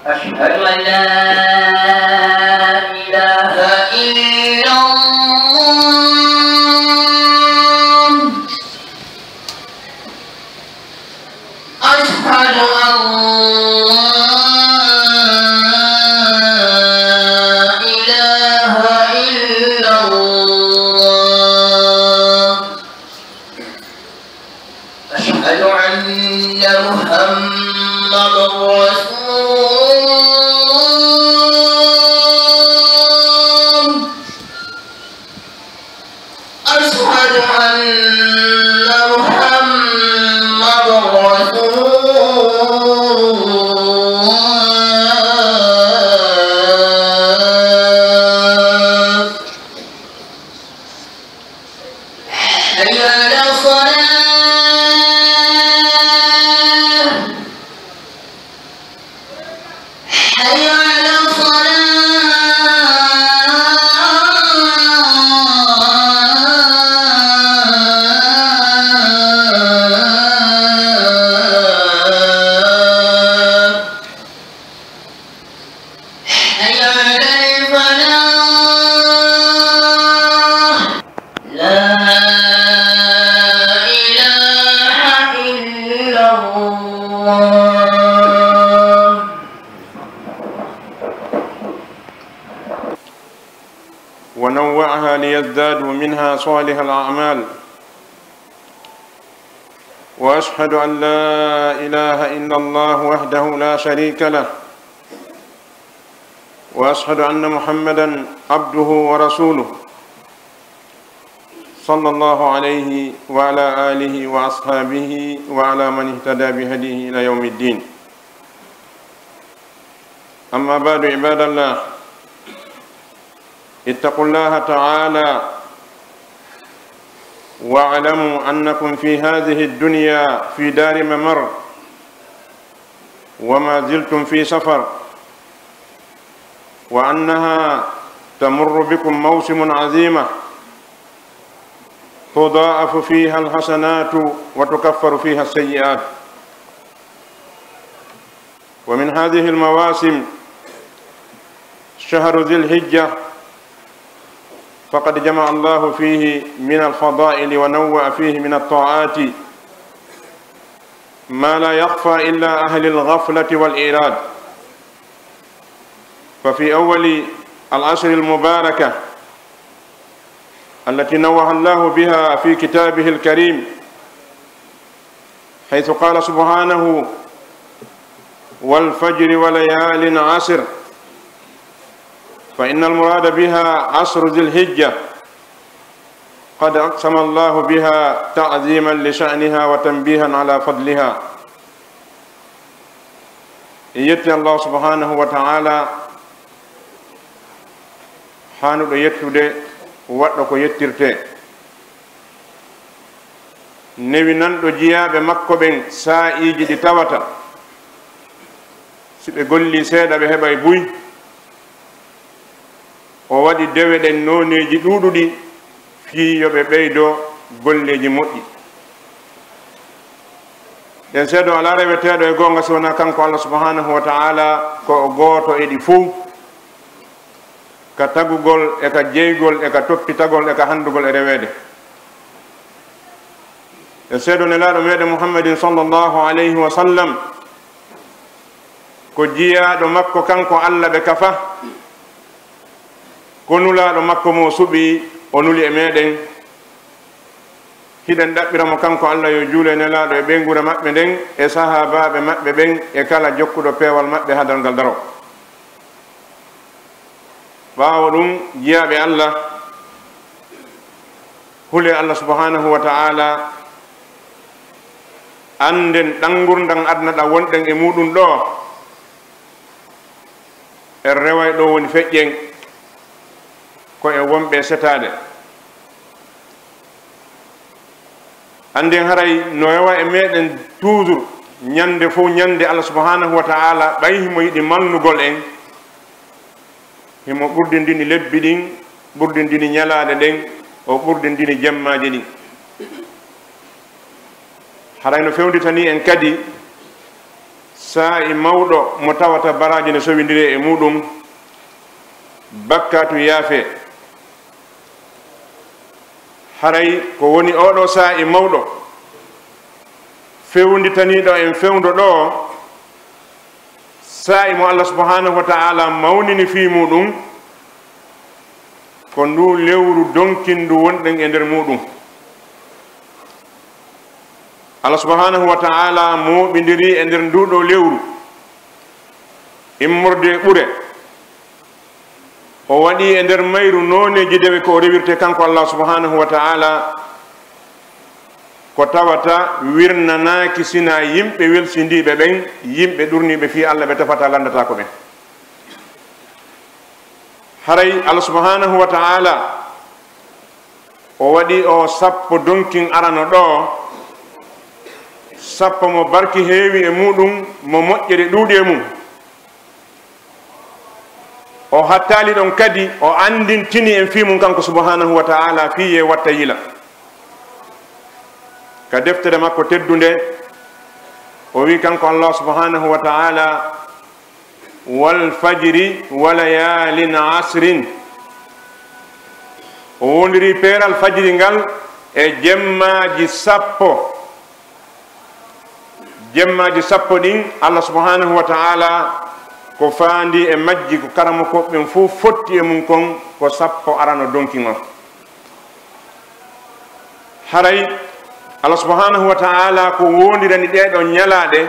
أشهد أن لا إله إلا الله أشهد أن محمد رسول أشهد أن محمد رسول حي على الصلاة حي على ونوعها ليزدادوا منها صالح الأعمال وأشهد أن لا إله إلا الله وحده لا شريك له وأشهد أن محمدا عبده ورسوله صلى الله عليه وعلى آله وأصحابه وعلى من اهتدى بهديه إلى يوم الدين. أما بعد عباد الله، اتقوا الله تعالى واعلموا أنكم في هذه الدنيا في دار ممر وما زلتم في سفر، وأنها تمر بكم موسم عظيمة تضاعف فيها الحسنات وتكفر فيها السيئات. ومن هذه المواسم شهر ذي الحجة، فقد جمع الله فيه من الفضائل ونوع فيه من الطاعات ما لا يخفى إلا أهل الغفلة والإيراد. ففي أول العشر المباركة التي نوه الله بها في كتابه الكريم، حيث قال سبحانه: والفجر وليال عشر، فإن المراد بها عشر ذي الحجة قد أقسم الله بها تعظيما لشأنها وتنبيها على فضلها. يتي الله سبحانه وتعالى حانو دو يتودي واتو يتيرتي newi nanɗo jiyaɓe makko ɓen sa'iji ɗi tawata si ɓe golli seeɗa ɓe heɓay buy. O waɗi dewe ɗen noneji ɗuɗuɗi fii yo ɓe ɓeydo golleji moƴƴi. ɗen seeɗo ala reweteɗo e gonga si wona kanko Allah subhanahu wa ta'ala ko o gooto e ɗi fuu, ka tagugol e ka jeygol e ka toppitagol e ka handugol e rewede. e seeɗo nelaɗo meɗen Muhammadin sallallahu alayhi wa sallam ko jiyaɗo makko kanko Allah ɓe kafa, ko nulaɗo makko mo suɓi o nuli e meɗen. hiɗen ɗaɓɓiramo kanko Allah yo juule nelaɗo e ɓeygure maɓɓe nden e sahabaɓe maɓɓe ɓen e kala jokkuɗo peewal maɓɓe hadal ngal daro. ɓaawo ɗum jiyaɓe Allah hule Allah subhanahu wa ta'ala anden ɗangurdan adna ɗa wonɗen e muɗum ɗo en reway ɗo woni feƴƴen ko e wonɓe setade. anden haray no yawa e meɗen toujours ñande fof ñande Allah subhanahu wa ta'ala ɓay himo yiɗi mannugol en, himo ɓurdindini lebbi ɗin, ɓurdindini ñalade ɗen, o ɓurdindini jemmaji ɗin. haray no fewnditani en kadi sa'i mawɗo mo tawata baraji ne sowindiri e muɗum bakkatu yaafe haray ko woni oɗo sa'i mawɗo fewnditaniɗo en fewndo ɗo sa'i mo Allah subhanahu wa ta'ala mawnini fi muɗum ko ndu lewru donkindu wonɗen e nder muɗum Allah subhanahu wa ta'ala moɓidiri e nder nduɗo lewru immorde ɓure o waɗi e nder mayru noneji dewe ko o rewirte kanko Allah subhanahu wa ta'ala ko tawata wirnanaki sina yimɓe welsindiɓe ɓen yimɓe ɗurniɓe fi Allah ɓe tefata landata ko ɓen haray Allah subhanahu wa ta'ala o waɗi o sappo donkin arano ɗo sappo mo barki heewi e muɗum mo moƴƴere ɗuuɗi e mum o hattali ɗon kadi o andintini en fi mum kanko subhanahu wa ta'ala fiye watta yila ka deftere makko teddunde o wi kanko Allah subhanahu wa ta'ala wal fajri wa layalin asrin o wondiri peeral fajiri ngal e jemmaji sappo ɗin Allah subhanahu wa ta'ala ko faandi e majji ko karamo ko ɓen fof fotti e mum kon ko sappo arano donkin o haray Allah subhanahu wa ta'ala ko wondirani ɗeɗo ñalaɗe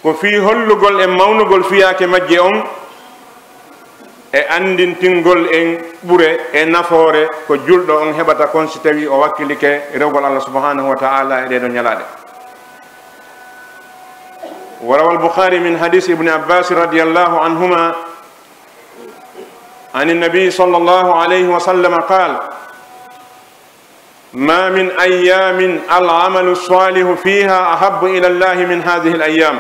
ko fi hollugol e mawnugol fiyake majje on e andintingol en ɓure e nafoore ko julɗo on heɓata kon si tawi o wakkilike rewgol Allah subhanahu wa ta'ala e ɗeɗo ñalaɗe وروى البخاري من حديث ابن عباس رضي الله عنهما عن النبي صلى الله عليه وسلم قال ما من أيام العمل الصالح فيها أحب إلى الله من هذه الأيام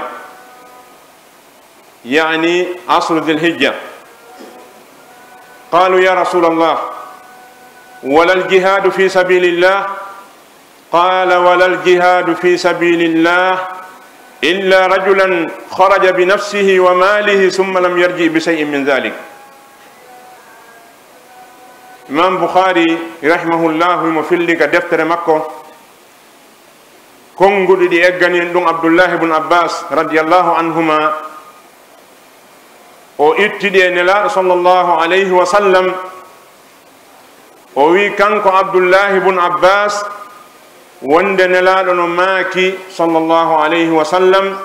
يعني عصر ذي الحجة قالوا يا رسول الله ولا الجهاد في سبيل الله قال ولا الجهاد في سبيل الله إلا رجلا خرج بنفسه وماله ثم لم يرجع بشيء من ذلك Imam Bukhari rahimahullahu mo filli ka deftere makko konguɗi ɗi eggani en ɗum Abdullah ibn Abbas radiyallahu anhuma o ittiɗi e nelaɗo sallallahu alayhi wa sallam o wi kanko Abdullah ibn Abbas wonde nelaɗo no maaki sallallahu alayhi wa sallam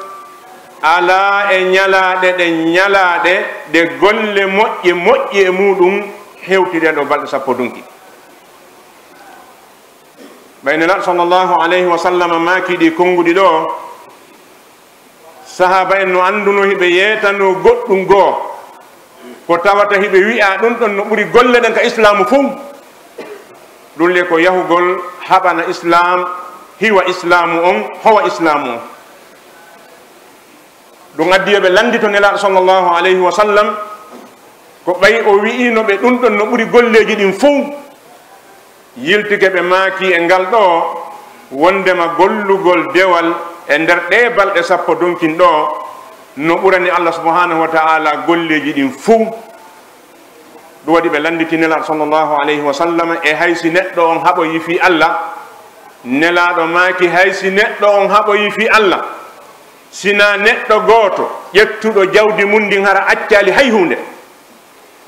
ala e ñalaɗe ɗe golle moƴƴe e muɗum hewtiɗen ɗo balɗe sappo dunki ɓay nelaɗo sallallahu alayhi wa sallam maaki ɗi konguɗi ɗo sahaba en no anduno hiɓe yeetano goɗɗum goo ko tawata hiɓe wi'a ɗum ɗon no ɓuri golle ɗen ka islamu fuu ɗulle ko yahugol haɓana islam hiwa islamu on howa islamu on ɗum addi yoɓe landito nelaɗo sallllahu alayhi wa sallam ko ɓay o wi'ino ɓe ɗum ɗon no ɓuri golleji ɗin fuu yiltike ɓe maaki e ngal ɗo wondema gollugol dewal e nder ɗe balɗe sappo donkin ɗo no ɓurani Allah subhanahu wa ta'ala golleji ɗin fuu ɗum waɗi ɓe landiti nelaɗo sallllahu alayhi wa sallam e haysi neɗɗo on haɓoyi fi Allah nelaɗo maaki haysi neɗɗo on haɓoyi fi Allah sina neɗɗo gooto ƴettuɗo jawdi mum ndin hara accali hay hunde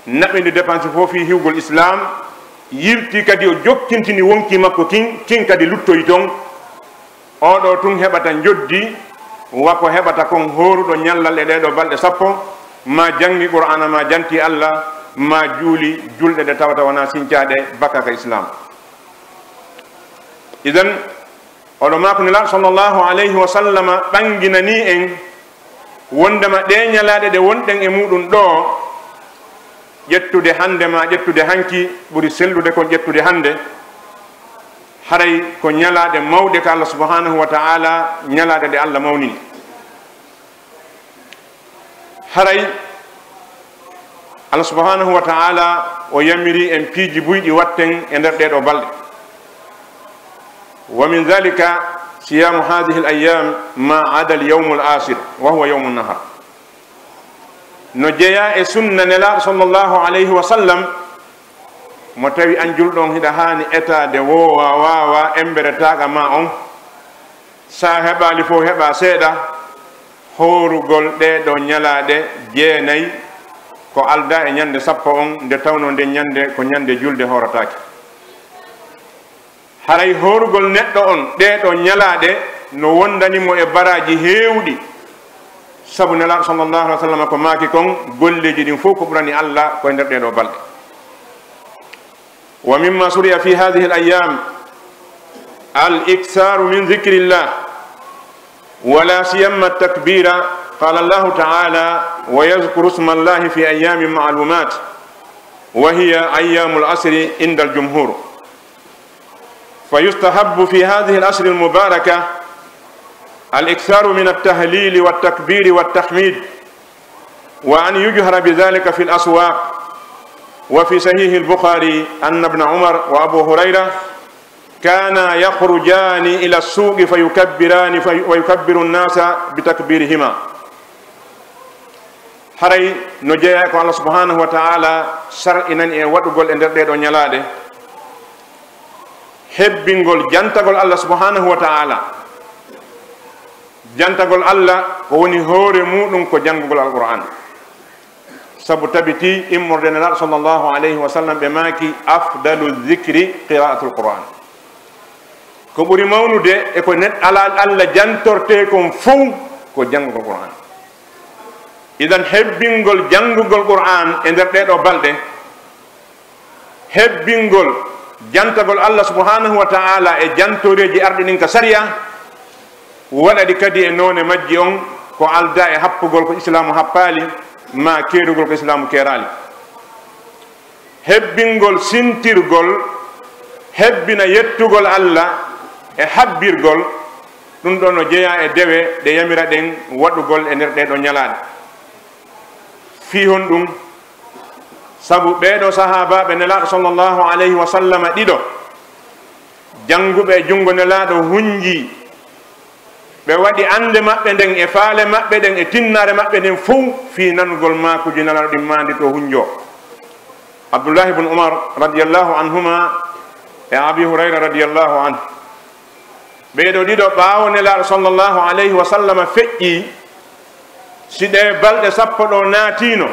naɓɓinde dépense fof fi hiwgol islam yirti kadi o jokkintini wonki makko kin kadi luttoyi toon oɗo tun heɓata joddi wako heɓata kon horuɗo ñallal e ɗeɗo balɗe sappo ma jangi qur'ana ma janti Allah ma juuli julɗe ɗe tawata wona sincaɗe bakka ka islam idan oɗo mako nelaɗo sallllahu alayhi wa sallam ɓanginani en wondema ɗe ñalaɗe ɗe wonɗen e muɗum ɗo ƴettude hande ma ƴettude hanki ɓuri sellude kon ƴettude hande haray ko ñalaɗe mawɗe ka Allah subhanahu wa ta'ala ñalaɗe ɗe Allah mawnini haray Allah subhanahu wa ta'ala o yamiri en piiji buyɗi watten e nder ɗeɗo balɗe wa min dhalika صيام هذه الأيام ما عدا اليوم الآخر وهو يوم النهر نجيا سنة نلا صلى الله عليه وسلم متوي أنجل دون هدا هاني إتا دي واوا إمبرتاك ما أم ساهبا لفو هبا سيدا هورو غول دي دو نيالا دي جيني ko alda e nyande sappo on de tawno de nyande ko nyande julde horataki haray horugol neddo on de do nyalaade no wondani mo e baraji heewdi sabu nala sallallahu alaihi wasallam ko maaki kon golleji din foko burani alla ko nder de do balde wa mimma suriya fi hadhihi al ayyam al iktharu min dhikrillah wala siyamma at takbira قال الله تعالى ويذكر اسم الله في أيام معلومات وهي أيام العشر عند الجمهور فيستحب في هذه العشر المباركة الإكثار من التهليل والتكبير والتحميد وأن يجهر بذلك في الأسواق وفي صحيح البخاري أن ابن عمر وأبو هريرة كانا يخرجان إلى السوق فيكبران ويكبر الناس بتكبيرهما haray no jeeya ko Allah subhanahu wa ta'ala sar inan e wadugol e nder do nyalaade hebbingol jantagol Allah subhanahu wa ta'ala jantagol Allah ko woni hoore mudum ko jangugol alquran sabu tabiti immorde nala sallallahu alayhi wa sallam be maki afdalu dhikri qira'atul quran ko buri mawnude e ko net ala Allah jantorte kon fu ko jangugol quran idan hebbingol jangugol qur'an e nder do balde hebbingol jantagol Allah subhanahu wa ta'ala e jantoreji ardinin ka sariya wala di kadi e none majji on ko alda e happugol ko islamu happali ma kerugol ko islamu kerali hebbingol sintirgol hebbina yettugol Allah e habbirgol dum do no jeeya e dewe de yamira den wadugol e nder do nyalaade fi hondum sabu beedo sahaba be nela sallallahu alayhi wa sallam dido jangube jungo nelaado hunji be wadi ande mabbe den e faale mabbe den e tinnare mabbe den fu fi nangol maako jinala di mandi to hunjo Abdullah ibn Umar radiyallahu anhuma e Abi Hurairah radiyallahu anhu beedo dido baawo nela sallallahu alayhi wa sallam feƴƴi side balde sappo do naatino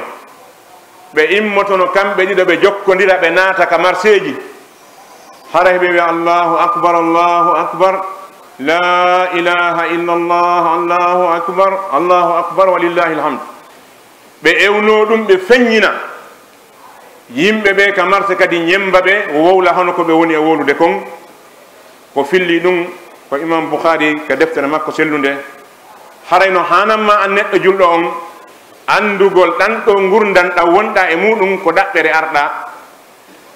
be immotono kambe dido be jokkondira be naata ka marseji haray be Allahu akbar la ilaha illa Allah Allahu akbar walillahi alhamd be ewno dum be feññina yimbe be ka marse kadi nyemba be wowla hono ko be woni e wolude kon ko filli dum ko Imam Bukhari ka deftere makko sellunde harayno hanamma an neddo juldo on andugol dan do ngurdan da wonda e mudum ko dabbere arda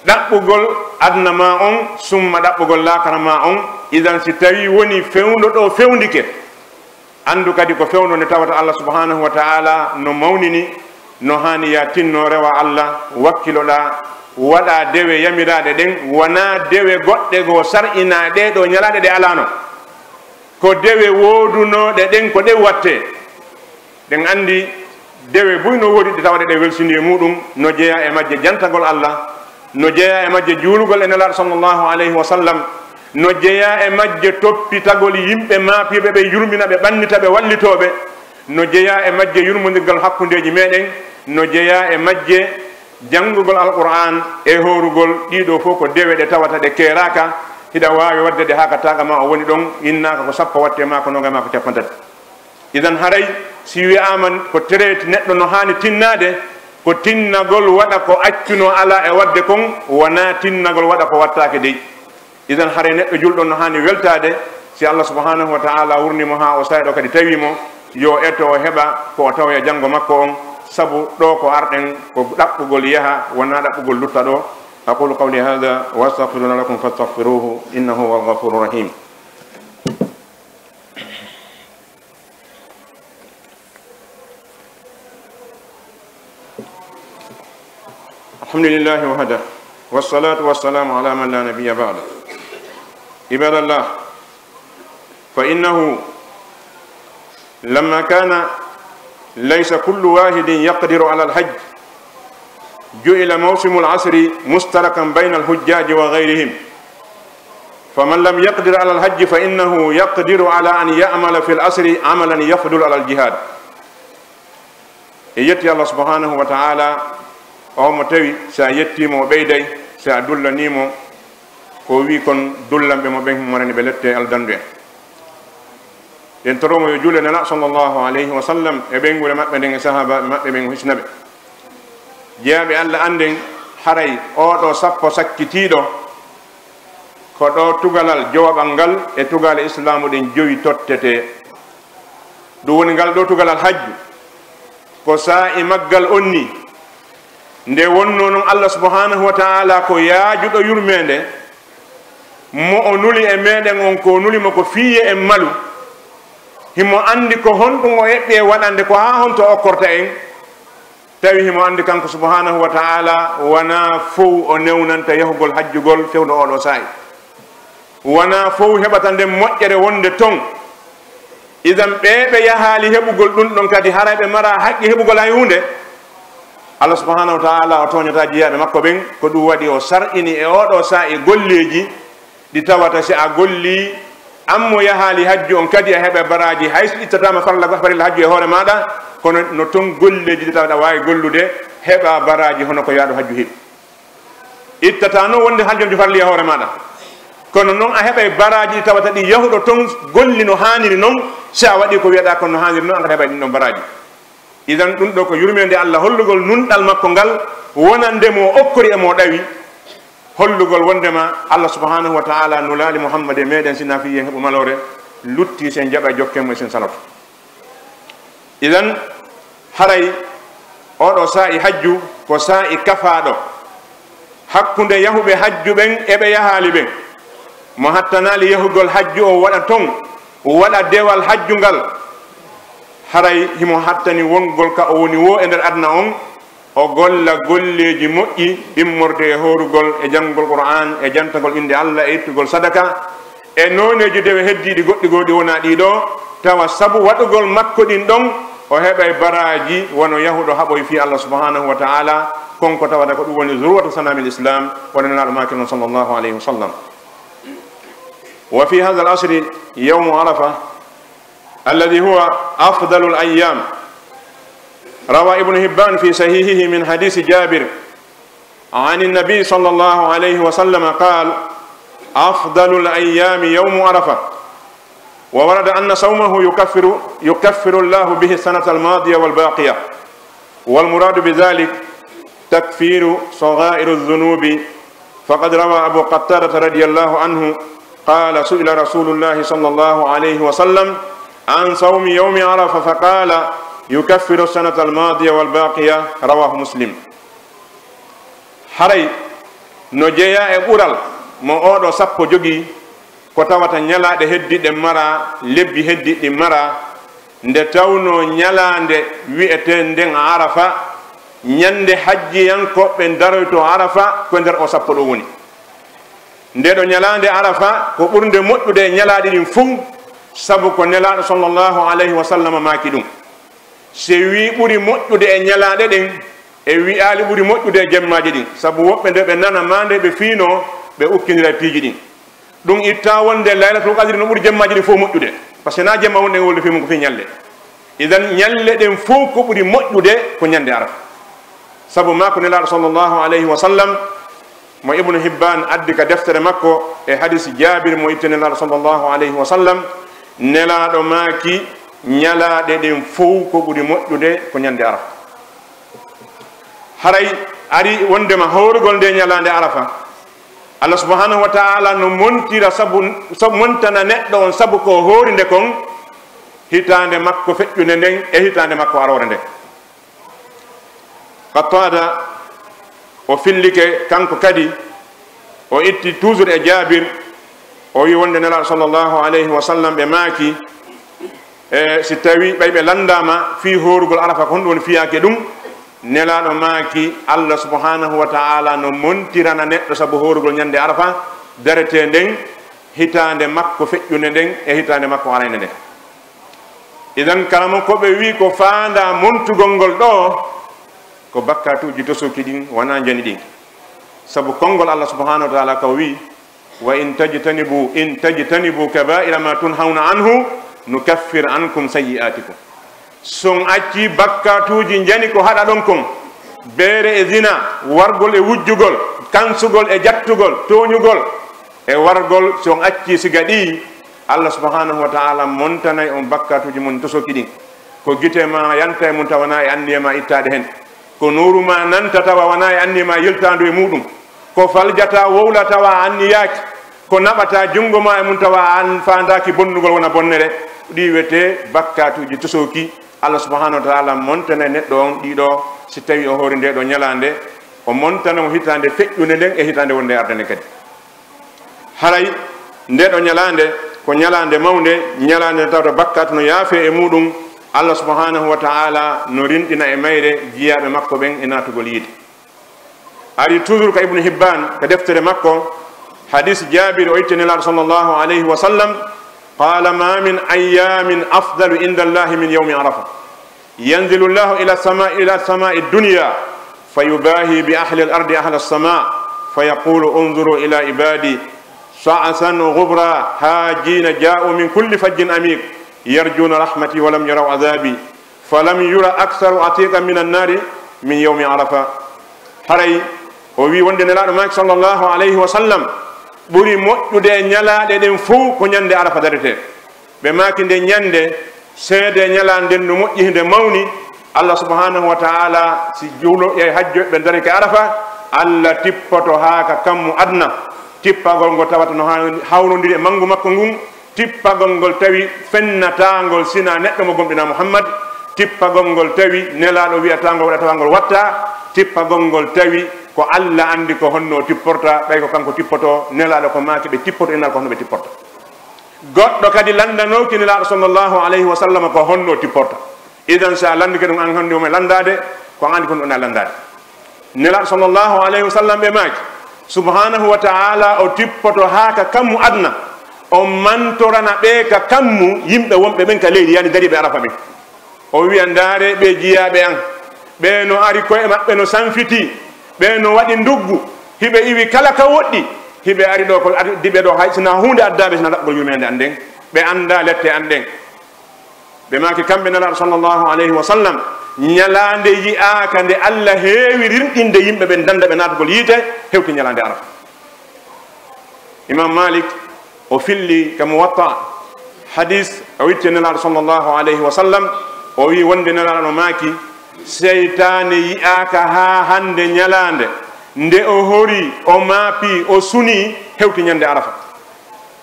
dabbugol adnama on summa dabbugol lakarama on idan si tawi woni fewndo do fewndike andu kadi ko fewndo ne tawata Allah subhanahu wa ta'ala no mawnini no hani ya tinno rewa Allah wakkiloda wada dewe yamirade den wana dewe godde go sar'ina de do nyalade de alano ko dewe woduno de den ko de watte den andi dewe buyno wodi de tawade de welsini mudum no jeeya e majje jantagol Allah no jeeya e majje juulugol en Allah sallallahu alayhi wa sallam no jeeya e majje toppitagol yimbe maapibe be yurmina be bannita be wallitobe no jeeya e majje yurmondirgal hakkundeji meden no jeeya e majje jangugol alquran e horugol dido foko dewe de tawata de keraka hida waawi wadde de haka taga ma o woni don innaka ko sappo watte ma ko noga ma ko capantati idan haray si wi aman ko tereti neddo no hani tinnade ko tinnagol wada ko accuno ala e wadde kon wana tinnagol wada ko wattake dey idan haray neddo juldo no hani weltade si Allah subhanahu wa ta'ala wurni mo ha o saydo kadi tawimo yo eto heba ko tawya jango makko on sabu do ko arden ko dabbugol yaha wana dabbugol lutta do أقول قولي هذا وأستغفر لكم فاستغفروه إنه هو الغفور الرحيم الحمد لله وحده والصلاة والسلام على من لا نبي بعده عباد الله فإنه لما كان ليس كل واحد يقدر على الحج جعل موسم العصر مشتركا بين الحجاج وغيرهم، فمن لم يقدر على الحج فإنه يقدر على أن يعمل في العصر عملا يفضل على الجهاد. يتي الله سبحانه وتعالى أو متوي سيتي مو بيدي سيدل نيمو كوي كون دولم بمو بين مرني بلتي الدندو ينتروم يجول لنا صلى الله عليه وسلم ابن غول مابbe den sahaba mabbe ben hisnabe jaabe alla anden haray o do sappo sakkitido ko do tugalal jowabangal e tugal islamu den jowi tottete do woni gal do tugalal hajju ko sa e maggal onni nde wonno non Allah subhanahu wa ta'ala ko yaajudo yurmende mo onuli e meden on ko nuli mako fiye e malu himo andi ko honɗum o heɓɓe waɗande ko ha honto okkorta en tawi himo andi kanko subhanahu wa ta'ala wana fow o newnanta yahugol hajjugol fewdo oɗo saayi wana fow heɓata nde moƴƴere wonde ton idan ɓeɓe yahali heɓugol ɗum ɗon kadi haraɓe mara haqqi heɓugol hay hunde Allah subhanahu wa ta'ala o toñata jiyaɓe makko ɓen ko ɗum waɗi o sar'ini e oɗo saayi golleji ɗi tawata si a golli ammo yahali hajju on kadi a heɓe baraji hayso ittatama farilla hajju e hoore maɗa kono no ton golleji tawɗa wawi gollude heɓa baraji hono ko yaaɗo hajju heeɓi ittata noon wonde hajjonji farli e hoore maɗa kono noon a heɓa baraji ɗi tawata ɗi yahuɗo ton golli no haniri noon si a waɗi ko wiyeɗa kono no haniri noon anga heɓa ɗin ɗon baraji idan ɗum ɗo ko yurmede Allah hollugol nunɗal makko ngal wonandemo okkori e mo ɗawi hollugol wondema Allah subhanahu wa ta'ala nulali Muhammad e meɗen sina fi yen heɓu malore lutti sen jaɓa jokkemo e sen saloto idan haray oɗo sa'i hajju ko sa'i kafaɗo hakkunde yahuɓe hajju ɓen eɓe yahali ɓen mo hattanali yahugol hajju o waɗa ton waɗa dewal hajju ngal haray himo hattani wongol ka o woni wo e nder adna on o golla golleji moƴƴi immorde e horugol e janggol Qur'an e jantagol inde Allah e ittugol sadaka e noneji dewe heddiɗi goɗɗi goɗi wona ɗiɗo tawa sabu waɗugol makko ɗin ɗon o heɓay baraji wono yahuɗo haɓoy fi Allah subhanahu wa ta'ala konko tawata ko ɗum woni zurwatu sanamil islam wonanaɗo make noon sallllahu alayhi wa sallam wa fi hadha al asri yawmu arafa alladhi huwa afdalu al ayyam روى ابن هبان في صحيحه من حديث جابر عن النبي صلى الله عليه وسلم قال أفضل الأيام يوم عرفة وورد أن صومه يكفر الله به السنة الماضية والباقية والمراد بذلك تكفير صغائر الذنوب فقد روى أبو قتادة رضي الله عنه قال سئل رسول الله صلى الله عليه وسلم عن صوم يوم عرفة فقال يكفر السنة الماضية والباقية رواه مسلم haray no jeeya e ɓural mo oɗo sappo jogi ko tawata ñalaɗe heddiɗe mara lebbi heddiɗi mara nde tawno ñalande wi'ete nden arafa ñande hajjiyankoɓe daroyto arafa ko nder o sappo ɗo woni nde ɗo ñalande arafa ko ɓurde moƴƴude e ñalaɗe ɗin fuu sabu ko nelaɗo sallllahu alayhi wa sallam maaki ɗum se wi ɓuri moƴƴude e ñalaɗe ɗen e wi'ali ɓuri moƴƴude e jemmaji ɗin sabu woɓɓe nde ɓe nana ma nde ɓe fiino ɓe ukkidira piiji ɗin ɗum itta wonde laylatul qadri no ɓuri jemmaji ɗin fof moƴƴude par ce que na jemma wonde wolde fimo ko fi ñalle idan ñalle ɗen fof ko ɓuri moƴƴude ko ñande arafa sabu ma ko nelaɗo sallllahu alayhi wa sallam mo ibnu hibban addi ka deftere makko e hadisi jabir mo itte nelaɗo sallllahu alayhi wa sallam nelaɗo maaki ñalaɗe ɗen fof ko ɓuri moƴƴude ko ñande arafa haray ari wondema hawrugol nde ñalande arafa Allah subhanahu wa ta'ala no montira sabu montana neɗɗo on sabu ko hoorinde kon hitande makko feƴƴude nden e hitande makko arore nde Qatada o fillike kanko kadi o itti toujours e Jabir o wi wonde nelaɗo sallllahu alayhi wa sallam ɓe maaki e si tawi ɓayɓe landama fi horugol arafa ko honɗum woni fiyake ɗum nelaɗo maaki Allah subhanahu wa ta'ala no montirana neɗɗo sabu horugol ñande arafa darete nden hitande makko feƴƴunde nden e hitande makko arayne nden. Idan kalamo ko ɓe wi ko faanda montugol ngol ɗo ko bakkatuji tosoki ɗin wona jani ɗin, sabu konngol Allah subhanahu wa ta'ala ka wi wa in tajtanibu kaba'ira ma tunhawna anhu nukaffir ankum sayyi'atikum. son acci bakkatuji jani ko haɗa ɗon kon beere e zina, wargol e wujjugol, kansugol e jattugol, toñugol e wargol, son acci siga ɗi Allah subhanahu wa ta'ala montanay on bakkatuji mon tosoki ɗin. ko gite ma yanta e mum tawana e anniye ma ittade hen, ko nuru ma nanta tawa wana e anniye ma yeltadu e muɗum, ko faljata wowla tawa anniyaki, ko naɓata jungo ma e mum tawa an fandaki bonnugol wona bonnere. ɗi wete bakkatuji tosoki. Allah subhanahu wa ta'ala montana neɗɗo on ɗiɗo si tawi o hori nde ɗo ñalande, o montana mo hitande feƴƴunde nden e hitande wonde ardande kadi. haray nde ɗo ñalande ko ñalande mawde, ñalande tawta bakkatu no yaafe e muɗum. Allah subhanahu wa ta'ala no rinɗina e mayre jiyaɓe makko ɓen e natugol yiide. ari toujours ka Ibnu Hibban ka deftere makko, hadis Jabir o ittanilaɗo sallllahu alayhi wa sallam قال ما من أيام أفضل عند الله من يوم عرفة ينزل الله إلى السماء الدنيا فيباهي بأهل الأرض أهل السماء فيقول انظروا إلى عبادي صعصا غبرا هاجين جاءوا من كل فج عميق يرجون رحمتي ولم يروا عذابي فلم يرى أكثر عتيقا من النار من يوم عرفة. هري وي وندنا لا صلى الله عليه وسلم ɓuri moƴƴude ñalaɗe ɗen fof ko ñande arafa darete. ɓe maki nde ñande seede ñalade nden no moƴƴi nde mawni. Allah subhanahu wa ta'ala si juulo e hajjo ɓe darike arafa, Allah tippoto ha ka kammu adna, tippagol ngol tawata no hawnodiri e mangu makko ngun, tippagol ngol tawi fennatagol sina neɗɗo mo gomɗina Muhammad, tippagol ngol tawi nelaɗo wiyatagol waɗatawagol watta, tippagol ngol tawi ko Allah andi ko honno tipporta, ɓay ko kanko tippoto, nelaɗo ko maki ɓe tippoto, enal ko honno ɓe tipporta. goɗɗo kadi landanoki nelaɗo sallllahu alayhi wa sallam ko honno tipporta. idan sa landike ɗum an hande omo landade ko andi ko ɗum ɗona landade. nelaɗo sallllahu alayhi wa sallam ɓe maki subhanahu wa ta'ala o tippoto ha ka kammu adna, o mantorana ɓe ka kammu yimɓe wonɓe ɓen ka leydi, yani dari ɓe arafa ɓen. o wiya ndaare ɓe jiyaɓe an, ɓe no ari koye maɓɓe no sanfiti, ɓe no waɗi nduggu, hiɓe iwi kala ka woɗɗi, hiɓe ari ɗo ko diɓe ɗo hay sina hunde addaɓe sina ɗaɓɓol yumede an nden, ɓe anda lette an nden. ɓe maki kamɓe nelaɗo sallllahu alayhi wa sallam ñalande yi'aka nde Allah heewi rinɗinde yimɓe ɓen danda ɓe natugol yiite, hewti ñalande arafa. imam Malik o filli ka Muwatta hadis o witte nelaɗo sallllahu alayhi wa sallam o wi wonde nelaɗo no maki seytane yi'aka ha hande ñalande nde o hori o maapi o suni hewti ñande arafa.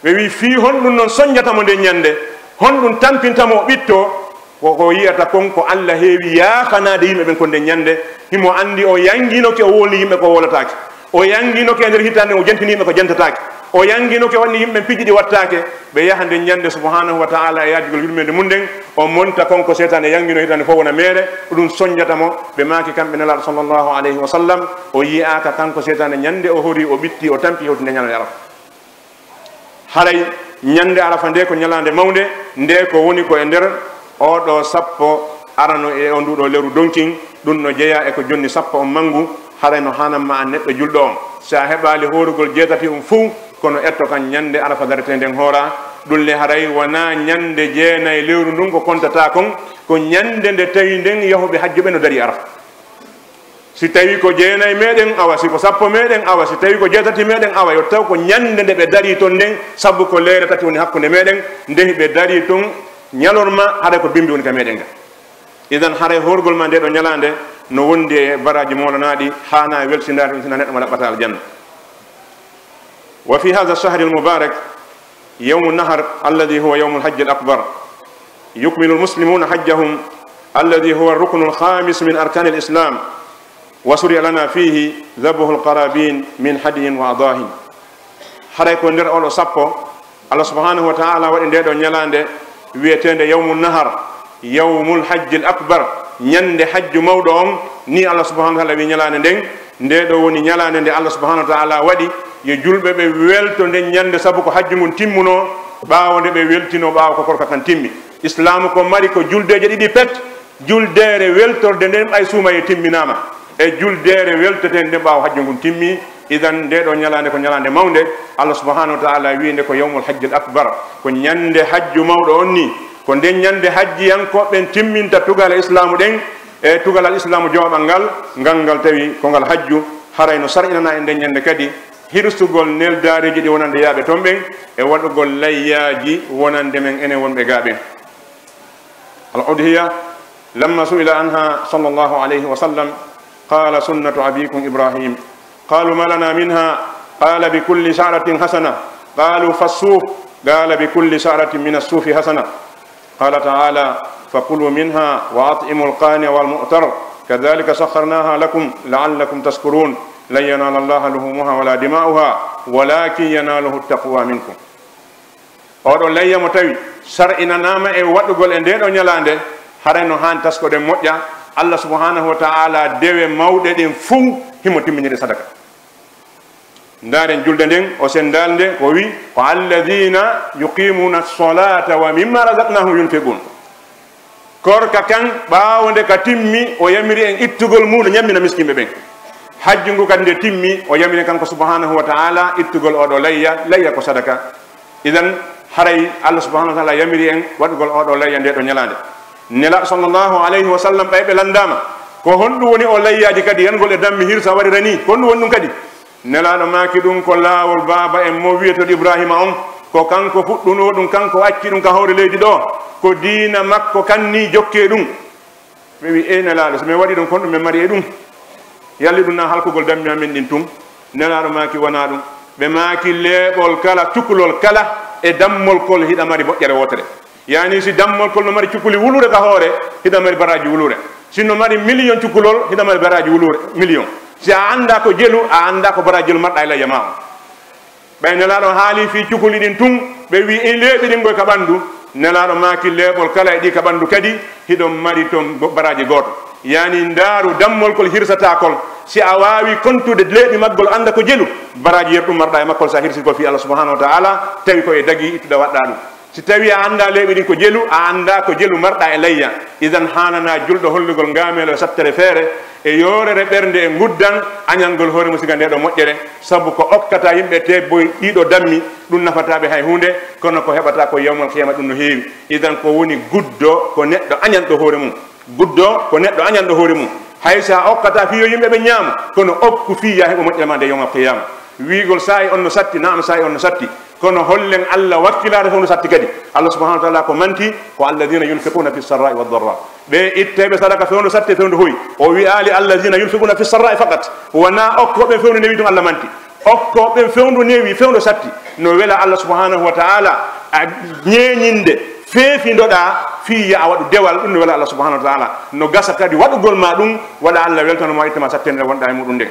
ɓe wi fi honɗum noon soñjatamo nde ñande, honɗum tampintamo o ɓitto koko yiyata kon ko Allah heewi yakanade yimɓe ɓen ko nde ñande. himo andi o yanguinoke o wolni yimɓe ko wolatake, o yanguinoke e nder hitande o jentini yimɓe ko jentatake, o yanguinoke wanni yimɓe piiji ɗi wattake. ɓe yaha nde ñande subhanahu wa ta'ala e yajugol yurmede mum nden o monta konko setane yanguino hitande fof wona meere, ɗum soñjatamo. ɓe maki kamɓe nelaɗo sallllahu alayhi wa sallam o yiyaka kanko setane ñande o hori o ɓitti o tampi hewti nde ñalande arafa. haray ñande arafa nde ko ñalande mawde nde ko woni ko e nder oɗo sappo arano e o nduɗo leru donkin, ɗum no jeeya e ko jonni sappo on mangu. haray no hananma an neɗɗo julɗo on sa heɓali horugol jeetati um fuu kono etto kan ñande arafa darete nden hoora. ɗum le haray wona ñande jeenayi lewru ndun ko kontata kon, ko ñande nde tawi nden yahuɓe hajjuɓe no dari arafa. si tawi ko jeenayi meɗen awa, si ko sappo meɗen awa, si tawi ko jeetati meɗen awa, yo taw ko ñande nde ɓe dari toon nden, sabu ko leere tati woni hakkude meɗen, ndehi ɓe dari toon ñalorma haɗa ko bimbi woni ka meɗen ga. idan haray horgol ma nde ɗo ñalande no wondi e baraji molanaɗi, hana weltindade ɗum sina neɗɗo mo ɗaɓɓata aljanna. wa fi hadha ash-shahr al-mubarak يوم النهر الذي هو يوم الحج الأكبر يكمل المسلمون حجهم الذي هو الركن الخامس من أركان الإسلام وشرع لنا فيه ذبح القرابين من حدي وأضاح. haray ko nder oɗo sappo Allah subhanahu wa ta'ala waɗi nde ɗo ñalande wiyetende yawmul nahar, yawmul hajji al akbar, ñande hajju mawɗo on ni Allah subhanahu wa ta'ala wi ñalande nden. nde ɗo woni ñalande nde Allah subhanahu wa ta'ala waɗi yo julɓe ɓe welto nden ñande sabu ko hajju ngun timmuno ɓaawo nde ɓe weltino ɓaawo ko korka kan timmi islamu ko mari ko juldeje ɗiɗi pet juldere weltorde nden ay suumaye timminama e juldere weltoten nden ɓaawo hajju ngun timmi idan nde ɗo ñalande ko ñalande mawde Allah subhanahu wa ta'ala wiinde ko yawmul hajjil akbar ko ñande hajju mawɗo on ni ko nden ñande hajji yankoɓen timminta tugal islamu ɗen e tugal al islamu joɓal ngal tawi ko ngal hajju harayno sar'inana e nden ñande kadi hirsugol neldareji ɗi wonande yaaɓe toon ɓen e waɗugol layyaji wonande men enen wonɓe gaaɓen al udhiya lamma su'ila anha sallallahu alayhi wa sallam qala sunnatu abikum ibrahim qalu ma lana minha qala bikulli sha'ratin hasana qalu fassuuf qala bikulli sha'ratin min as-suufi hasana qala ta'ala fakulu minha wa at'imu al-qani wal mu'tar kadhalika sakharnaha lakum la'allakum tashkurun lan yanala allaha luhumuha wala dima'uha walakin yanaluhu at-taqwa minkum oɗo layya mo tawi sar'inanama e waɗugol e ndeɗo ñalande harayno han taskoɗen moƴƴa Allah subhanahu wa ta'ala dewe mawɗe ɗen fuu himo timminide sadaka ndaren julde nden o sendal nde ko wi ko alladina yuqimuna as-salata wa mimma razaqnahum yunfiqun korka kan ɓaawde ka timmi o yamiri en ittugol muɗo ñammina miskimɓe ɓen hajju ngu kadi nde timmi o yamiri kanko subhanahu wa ta'ala ittugol oɗo layya ko sadaka idan haray Allah subhanahu wa ta'ala yamiri en waɗugol oɗo layya nde ɗo ñalande nela sallallahu alayhi wa sallam ɓayɓe landama ko honɗum woni o layyaji kadi yangol e dammi hirsa waɗi rani ko honɗum woni ɗum kadi nelaɗo maki ɗum ko laawol baba en mo wiyetoɗo ibrahima on ko kanko fuɗɗuno ɗum kanko acci ɗum ka hawre leydi ɗo ko diina makko kanni jokke ɗum ɓe wi e nelaɗo so min waɗi ɗum kon ɗum min mari e ɗum yalli ɗum na halkugol dammi amen ɗin tum nelaɗo maki wona ɗum ɓe maki leeɓol kala cukalol kala e dammol kol hiɗa mari moƴƴere wotere yani si dammol kol no mari cukuli wulure ka hoore hiɗa mari baraji wulure sinno mari million cukalol hiɗa mari baraji wulure million si a anda ko jelu a anda ko bara jelu marɗa e layya ma o ɓay nelaɗo haali fi cukuli ɗin tun ɓe wi in leeɓi ɗin goy ka ɓandu nelaɗo maki leeɓol kala e ɗi ka ɓandu kadi hiɗon mari toon baraji goto yani ndaaru dammol kol hirsatakol si a wawi kontude leeɓi maggol anda ko jelu baraji yerɗum marɗa e makkol sa hirsitgol fi Allah subhanahu wa ta'ala tawi koye dagui ittuɗa waɗɗa ɗum si tawi a anda leeɓi ɗin ko jelu a anda ko jelu marɗa e layya idan hanana julɗo hollugol ngamelo sattere feere e yorere ɓernde e guddan añalngol hoore mo siga ndeɗo moƴƴere saabu ko okkata yimɓe teboy ɗiɗo dammi ɗum nafataɓe hay hunde kono ko heɓata ko yawmal qiyama ɗum no heewi idan ko woni guddo ko neɗɗo añanɗo hoore mum guddo ko neɗɗo añanɗo hoore mum hay sa okkata fiyo yimɓe ɓe ñaama kono okku fiya heɓo moƴƴere ma nde yawmal qiyama wiigol sa e on no satti naam sa e on no satti kono hollen Allah wakkilade fof no satti kadi Allah subhanahu wa ta'ala ko manti ko alladina yunfiquna fi sarra'i wad darra ɓe itteɓe sadaka fewndo satti fewndo hoyi o wi ali alladina yunfiquna fi sarra'i faqat wona okkoɓe fewndo newi ɗum Allah manti okkoɓe fewndo newi fewndo satti no wela Allah subhanahu wa ta'ala a ñeñinde feefindoɗa fiya a waɗu dewal ɗum no wela Allah subhanahu wa ta'ala no gasa kadi waɗugol ma ɗum waɗa Allah weltanoma ittama sattende wonɗa e muɗum nden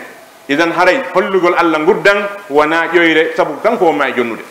idan haray hollugol Allah gurdan wona ƴoyre saabu kanko wonma e jonnude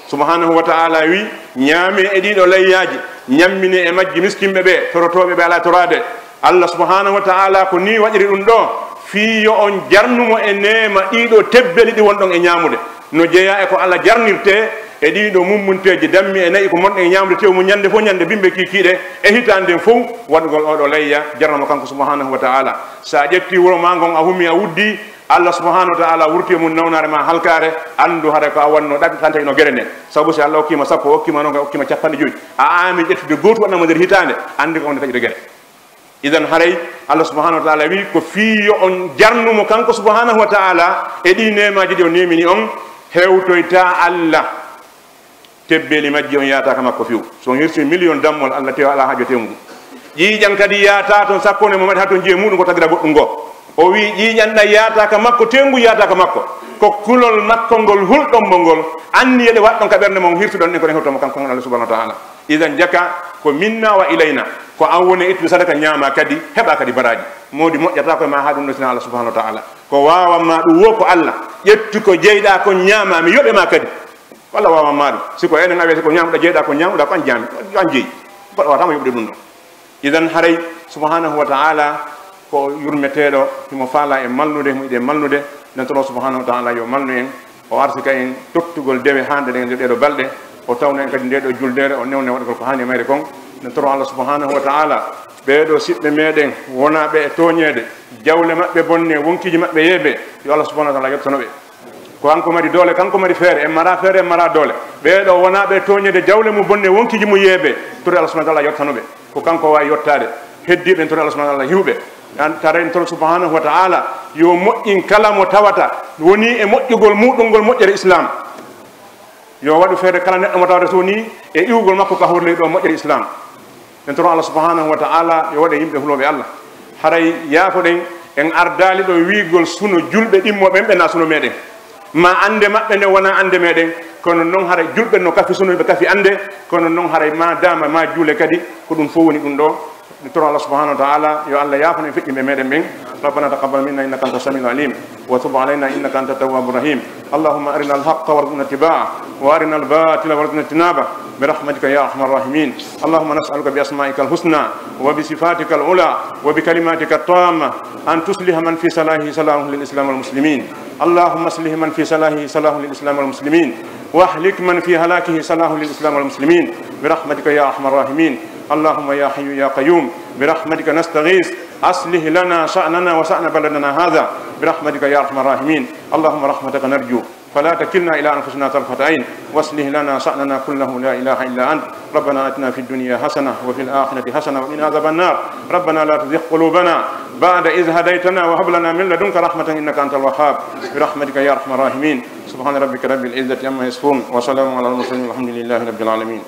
subhanahu wa ta'ala wi ñaami e ɗiɗo layyaji ñammini e majji miskimɓe ɓe torotoɓe ɓe ala torade Allah subhanahu wa ta'ala ko ni waɗiri ɗum ɗo fiyo on jarnumo e nema ɗiɗo tebbeli ɗi wonɗon e ñamude no jeeya e ko Allah jarnirte e ɗiɗo mummunteji dammi e nayi ko monɗe e ñamude tew mu ñande fof ñande bimɓe kikiɗe e hitande fof waɗugol oɗo layya jarnamo kanko subhanahu wa ta'ala sa ƴetti wuro ma gon a hummi a wuddi Allah subhanahu wa ta'ala wurti mum nawnare ma halkare andu hare ko a wanno ɗaɓi tanta ino guere nde sabu si Allah hokkima sappo hokkima noon hokkima capanɗe joyyi a ami ƴettude goto waɗnamo nder hitande andi ko onde taƴude guere idan haray Allah subhanahu wa ta'ala wi ko fiyo on jarnumo kanko subhanahu wa ta'ala e ɗi nemaji ɗi o nemini on hewtoyta Allah tebbeli majji on yataka makko fiw so hirsi million dammol Allah tewa ala haajo temuɗum ƴiƴan kadi yata toon sakkone mo waɗi ha toon jeeyi muɗum ko tagira goɗɗum ngo o wi ƴiƴanɗa yataka makko tengu yataka makko ko kulol makko ngol hulɗonmo ngol anni yeɗe waɗɗon ka ɓernde mon hirtuɗon ɗen kono hewtomo kanko Allah subhanahu wa ta'ala idan jaka ko minna wa ilayna ko an woni ittude sadaka ñaama kadi heɓa kadi baraji modi moƴƴata koye ma ha ɗum ɗosina Allah subhanahu wa ta'ala ko wawanma ɗum wo ko Allah ƴettu ko jeyɗa ko ñaama mi yoɓema kadi walla wawanma ɗum siko enen awete ko ñamuɗa jeyɗa ko ñamuɗa ko an jaami an jeeyi watama yoɓde ɗum ɗon idan haray subhanahu wa ta'ala ko yurmeteɗo himo faala e malnude himo yiɗe malnude nantono subhanahu wa ta'ala yo malnu en o arsika en tottugol dewe hande ɗen ɗeɗo balɗe o tawna en kadi ndeɗo juldere o newne waɗgol ko hani mayre kon ne toro Allah subhanahu wa ta'ala ɓeeɗo siɓɓe meɗen wona ɓe e toñede jawle maɓɓe bonne wonkiji maɓɓe yeeɓe yo Allah subhanahu wa ta'ala yettano ɓe ko kanko mari doole kanko mari feere en mara feere en mara doole ɓeeɗo wona ɓe toñede jawle mu bonne wonkiji mu yeeɓe toro Allah subhanahu wa ta'ala yettano ɓe ko kanko wawi yottade heddiɓe toro Allah subhanahu wa ta'ala hiwɓe taren toro subhanahu wa ta'ala yo moƴƴin kala mo tawata woni e moƴƴugol muɗum ngol moƴƴere islam yo waɗu feere kala neɗɗo mo tawata so woni e iwgol makko ka horley ɗo moƴƴere islam en toron Allah subhanahu wa ta'ala yo waɗe yimɓe huloɓe Allah haray yaafoɗen en ardali ɗo wiigol suno julɓe ɗimmoɓe ɓe na suno meɗen ma ande maɓɓe nde wona ande meɗen kono noon haray julɓe no kafi suno ɓe kafi ande kono noon haray ma dama ma juule kadi ko ɗum fof woni ɗum ɗo toro Allah subhanahu wa ta'ala yo Allah yaafonen feƴƴiɓe meɗen ɓen ربنا تقبل منا انك انت السميع العليم وتب علينا انك انت التواب الرحيم اللهم ارنا الحق وارزقنا اتباعه وارنا الباطل وارزقنا اجتنابه برحمتك يا ارحم الراحمين اللهم نسالك باسمائك الحسنى وبصفاتك العلى وبكلماتك التامه ان تصلح من في صلاحه صلاح للاسلام والمسلمين اللهم اصلح من في صلاحه صلاح للاسلام والمسلمين واهلك من في هلاكه صلاح للاسلام والمسلمين برحمتك يا ارحم الراحمين اللهم يا حي يا قيوم برحمتك نستغيث أصلح لنا شأننا وشأن بلدنا هذا برحمتك يا أرحم الراحمين اللهم رحمتك نرجو فلا تكلنا إلى أنفسنا طرفة عين واصلح لنا شأننا كله لا إله إلا أنت ربنا آتنا في الدنيا حسنة وفي الآخرة حسنة وقنا عذاب النار ربنا لا تزغ قلوبنا بعد إذ هديتنا وهب لنا من لدنك رحمة إنك أنت الوهاب برحمتك يا أرحم الراحمين سبحان ربك رب العزة عما يصفون وسلام على المرسلين والحمد لله رب العالمين